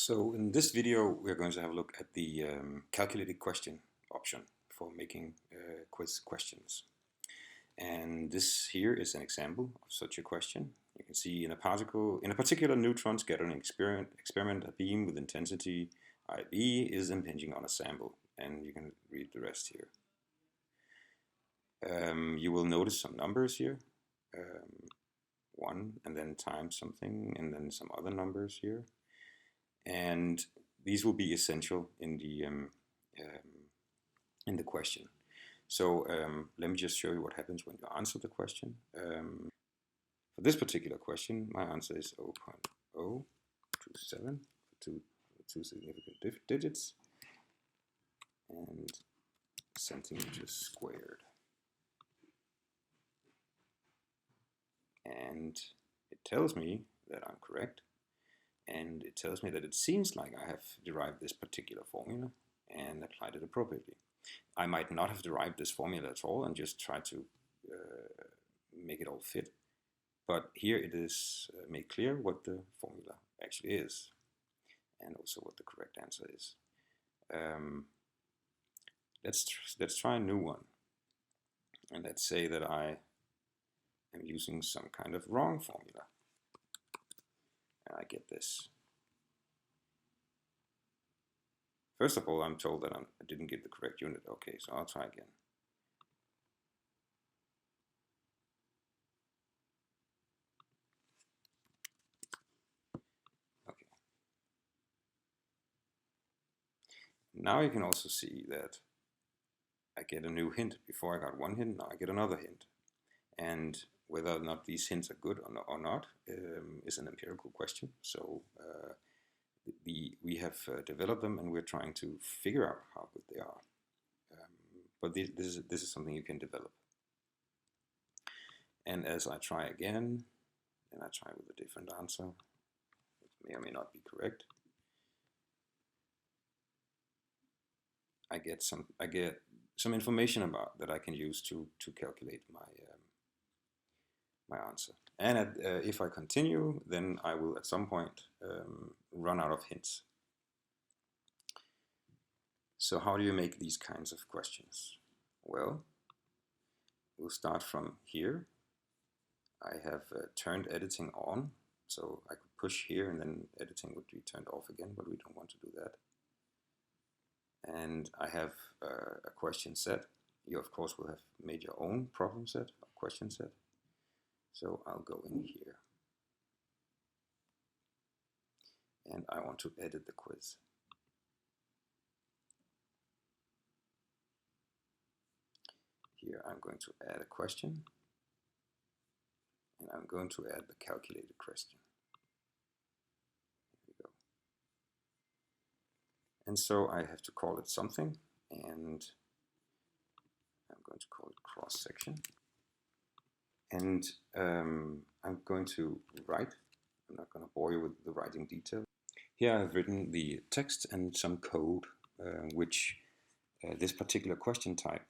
So in this video, we're going to have a look at the calculated question option for making quiz questions. And this here is an example of such a question. You can see in a particular neutron scattering experiment, a beam with intensity IB is impinging on a sample, and you can read the rest here. You will notice some numbers here, 1 and then times something, and then some other numbers here. And these will be essential in the question. So let me just show you what happens when you answer the question. For this particular question, my answer is 0.027, two significant digits, and centimeters squared. And it tells me that I'm correct. And it tells me that it seems like I have derived this particular formula and applied it appropriately. I might not have derived this formula at all and just try to make it all fit. But here it is made clear what the formula actually is, and also what the correct answer is. Let's try a new one. And let's say that I am using some kind of wrong formula. I get this. First of all, I'm told that I didn't give the correct unit. Okay, so I'll try again. Okay. Now you can also see that I get a new hint. Before I got one hint, now I get another hint. And whether or not these hints are good or not is an empirical question. So we have developed them, and we're trying to figure out how good they are. But this is something you can develop. And as I try again, and I try with a different answer, it may or may not be correct, I get some information about that I can use to calculate my answer. And if I continue, then I will at some point run out of hints. So how do you make these kinds of questions? Well, we'll start from here. I have turned editing on, so I could push here and then editing would be turned off again, but we don't want to do that. And I have a question set. You of course will have made your own problem set or question set. So I'll go in here and I want to edit the quiz. Here I'm going to add a question, and I'm going to add the calculated question. Here we go. And so I have to call it something, and I'm going to call it cross-section. And I'm going to write. I'm not going to bore you with the writing detail. Here I've written the text and some code which this particular question type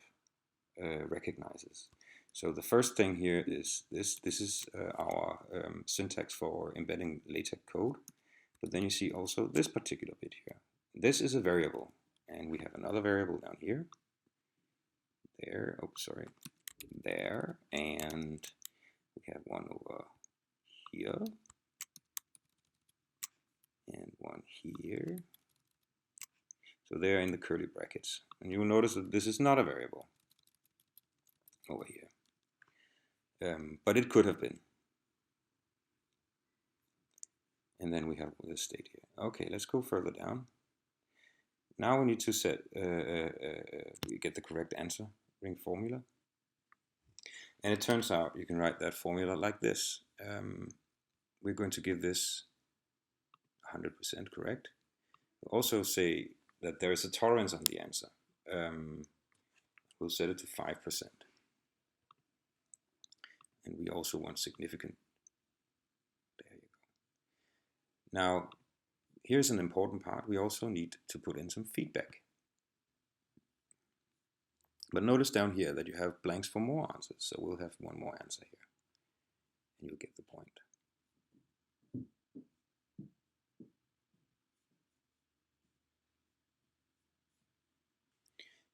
recognizes. So the first thing here is this is our syntax for embedding LaTeX code. But then you see also this particular bit here. This is a variable, and we have another variable down here. There, oh sorry, there, and we have one over here, and one here. So they're in the curly brackets. And you will notice that this is not a variable over here. But it could have been. And then we have this state here. Okay, let's go further down. Now we need to set, we get the correct answer, ring formula. And it turns out you can write that formula like this. We're going to give this 100% correct. We'll also say that there is a tolerance on the answer. We'll set it to 5%. And we also want significant. There you go. Now, here's an important part. We also need to put in some feedback. But notice down here that you have blanks for more answers. So we'll have one more answer here. And you'll get the point.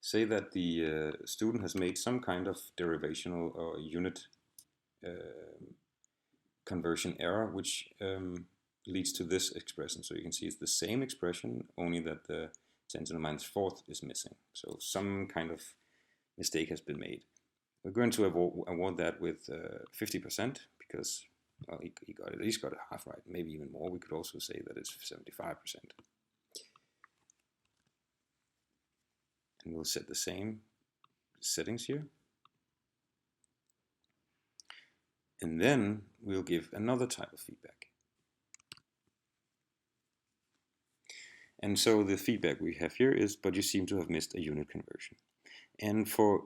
say that the student has made some kind of derivational or unit conversion error, which leads to this expression. So you can see it's the same expression, only that the 10 to the minus fourth is missing. So some kind of mistake has been made. We're going to award that with 50% because, well, he got at least got it half right, maybe even more. We could also say that it's 75%. And we'll set the same settings here. And then we'll give another type of feedback. And so the feedback we have here is, but you seem to have missed a unit conversion. And for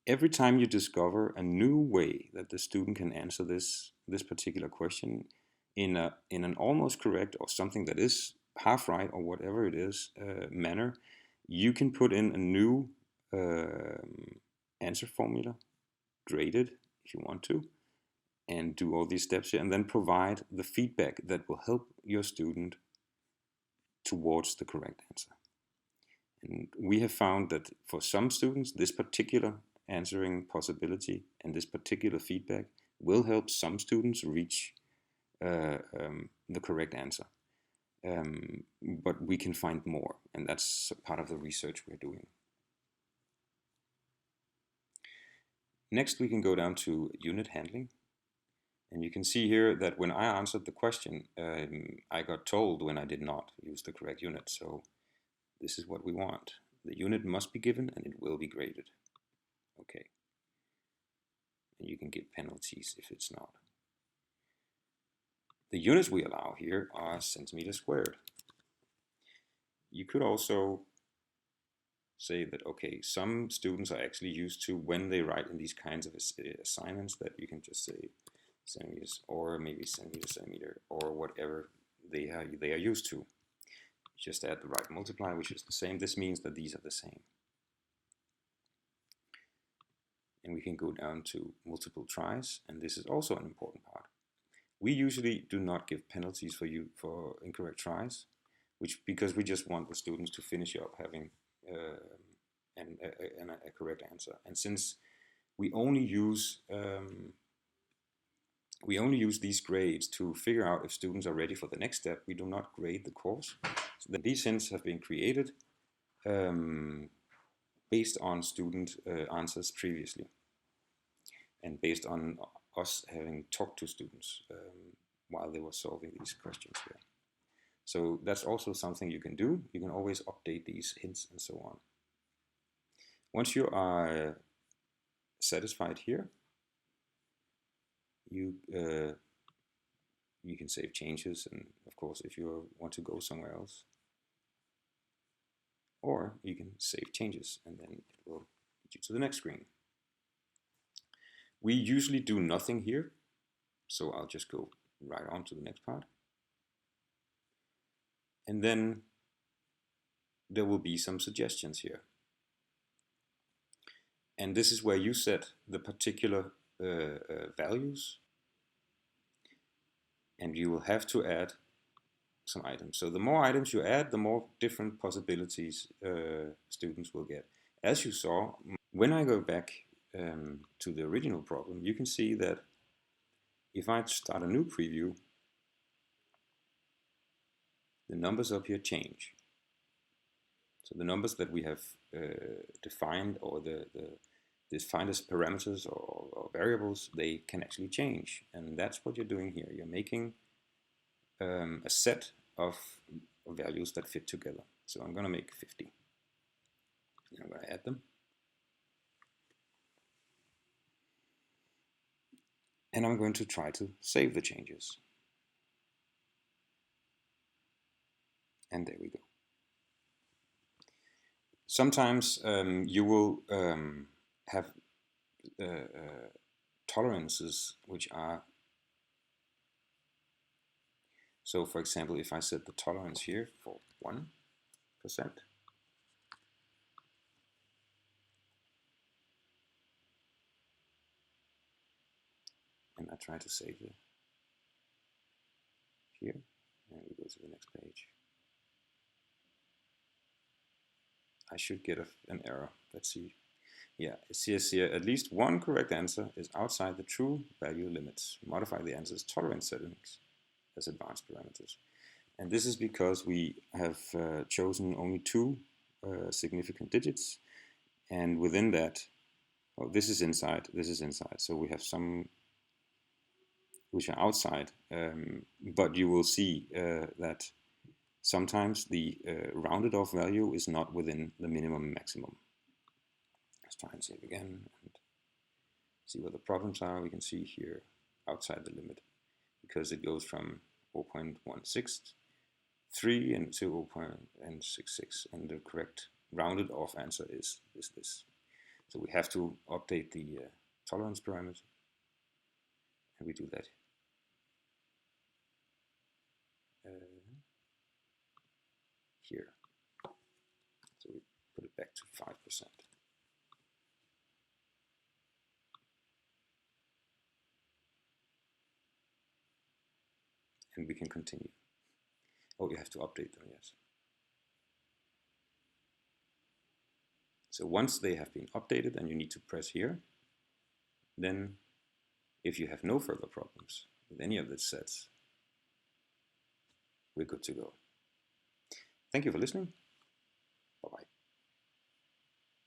every time you discover a new way that the student can answer this particular question in an almost correct or something that is half right or whatever it is manner, you can put in a new answer formula, graded if you want to, and do all these steps here, and then provide the feedback that will help your student towards the correct answer. And we have found that for some students, this particular answering possibility and this particular feedback will help some students reach the correct answer. But we can find more, and that's part of the research we're doing. Next, we can go down to unit handling. And you can see here that when I answered the question, I got told when I did not use the correct unit. So this is what we want. The unit must be given and it will be graded. Okay. And you can give penalties if it's not. The units we allow here are centimeters squared. You could also say that, okay, some students are actually used to, when they write in these kinds of assignments, that you can just say centimeters or maybe centimeter or whatever they are used to. Just add the right multiply, which is the same. This means that these are the same. And we can go down to multiple tries, and this is also an important part. We usually do not give penalties for incorrect tries, because we just want the students to finish up having a correct answer. And since we only use these grades to figure out if students are ready for the next step, we do not grade the course. So these hints have been created based on student answers previously, and based on us having talked to students while they were solving these questions here. So that's also something you can do. You can always update these hints and so on. Once you are satisfied here, you can save changes, and of course if you want to go somewhere else, or you can save changes and then it will get you to the next screen. We usually do nothing here, so I'll just go right on to the next part. And then there will be some suggestions here. And this is where you set the particular values, and you will have to add some items. So the more items you add, the more different possibilities students will get. As you saw, when I go back to the original problem, you can see that if I start a new preview, the numbers up here change. So the numbers that we have defined, or defined as parameters or variables, they can actually change. And that's what you're doing here. You're making a set of values that fit together. So I'm going to make 50. And I'm going to add them. And I'm going to try to save the changes. And there we go. Sometimes you will have tolerances which are, so for example, if I set the tolerance here for 1%, and I try to save it here, and we go to the next page. I should get an error. Let's see. Yeah, it says here, at least one correct answer is outside the true value limits. Modify the answer's tolerance settings as advanced parameters. And this is because we have chosen only two significant digits. And within that, well, this is inside, this is inside. So we have some which are outside. But you will see that sometimes the rounded off value is not within the minimum maximum. Let's try and save again and see what the problems are. We can see here outside the limit because it goes from 0.163 and to 0.66, and the correct rounded off answer is this. So we have to update the tolerance parameter, and we do that here. So we put it back to 5%. And we can continue. Oh, you have to update them, yes. So once they have been updated and you need to press here, then if you have no further problems with any of these sets, we're good to go. Thank you for listening. Bye-bye.